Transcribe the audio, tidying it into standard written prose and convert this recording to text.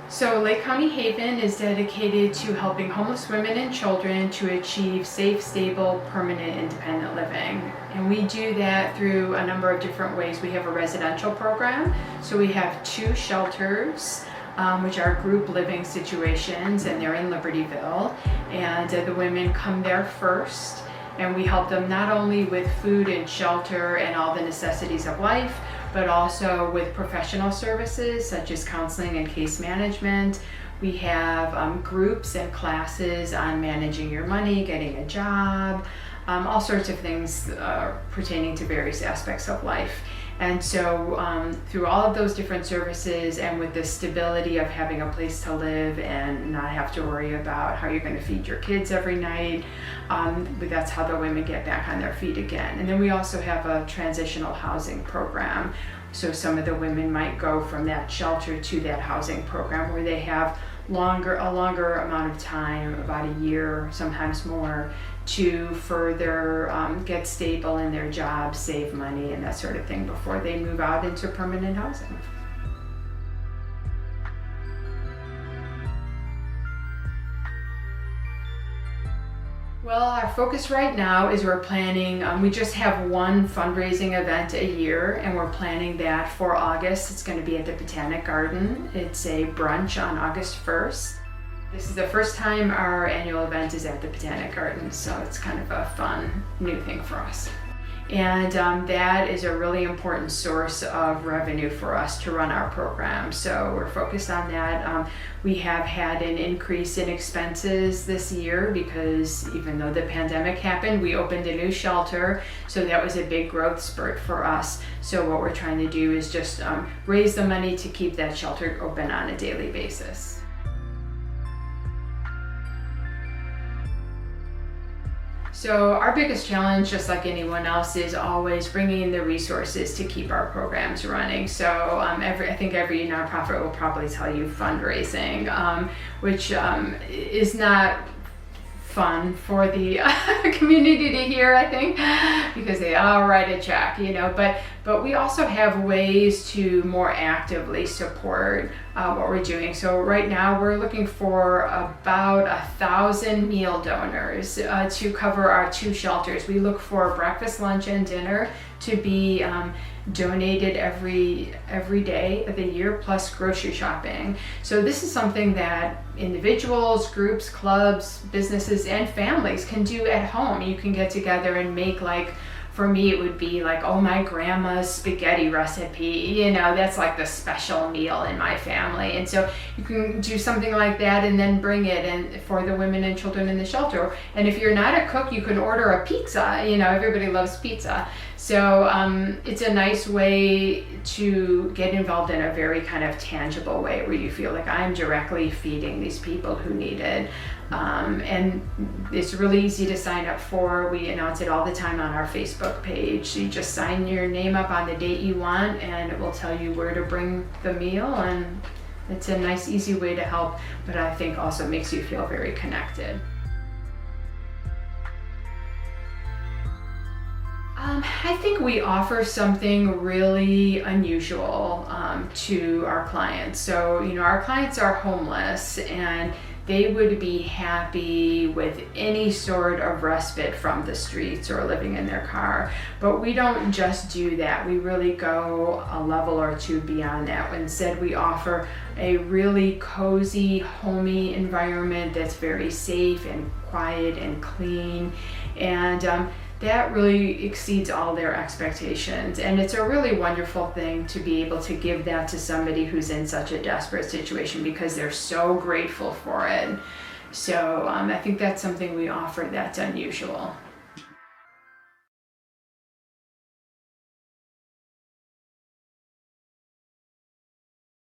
So Lake County Haven is dedicated to helping homeless women and children to achieve safe, stable, permanent, independent living. And we do that through a number of different ways. We have a residential program, so we have 2 shelters, which are group living situations, and they're in Libertyville. And the women come there first, and we help them not only with food and shelter and all the necessities of life, but also with professional services such as counseling and case management. We have groups and classes on managing your money, getting a job, all sorts of things pertaining to various aspects of life. And so through all of those different services, and with the stability of having a place to live and not have to worry about how you're going to feed your kids every night, but that's how the women get back on their feet again. And then we also have a transitional housing program. So some of the women might go from that shelter to that housing program where they have a longer amount of time, about a year, sometimes more, to further get stable in their jobs, save money, and that sort of thing before they move out into permanent housing. Well, our focus right now is we're planning, we just have one fundraising event a year, and we're planning that for August. It's going to be at the Botanic Garden. It's a brunch on August 1st. This is the first time our annual event is at the Botanic Garden, so it's kind of a fun new thing for us. And that is a really important source of revenue for us to run our program. So we're focused on that. We have had an increase in expenses this year because even though the pandemic happened, we opened a new shelter. So that was a big growth spurt for us. So what we're trying to do is just raise the money to keep that shelter open on a daily basis. So our biggest challenge, just like anyone else, is always bringing in the resources to keep our programs running. So I think every nonprofit will probably tell you fundraising, which is not fun for the community to hear, I think, because they all write a check, but we also have ways to more actively support what we're doing. So right now we're looking for about 1,000 meal donors to cover our 2 shelters. We look for breakfast, lunch, and dinner to be donated every day of the year, plus grocery shopping. So this is something that individuals, groups, clubs, businesses, and families can do at home. You can get together and make, like, for me it would be like, my grandma's spaghetti recipe, that's like the special meal in my family. And so you can do something like that and then bring it in for the women and children in the shelter. And if you're not a cook, you can order a pizza. Everybody loves pizza. So it's a nice way to get involved in a very kind of tangible way where you feel like I'm directly feeding these people who need it. And it's really easy to sign up for. We announce it all the time on our Facebook page. So you just sign your name up on the date you want, and it will tell you where to bring the meal. And it's a nice, easy way to help, but I think also makes you feel very connected. I think we offer something really unusual to our clients. So, our clients are homeless, and they would be happy with any sort of respite from the streets or living in their car. But we don't just do that. We really go a level or 2 beyond that. Instead, we offer a really cozy, homey environment that's very safe and quiet and clean. And that really exceeds all their expectations. And it's a really wonderful thing to be able to give that to somebody who's in such a desperate situation, because they're so grateful for it. So I think that's something we offer that's unusual.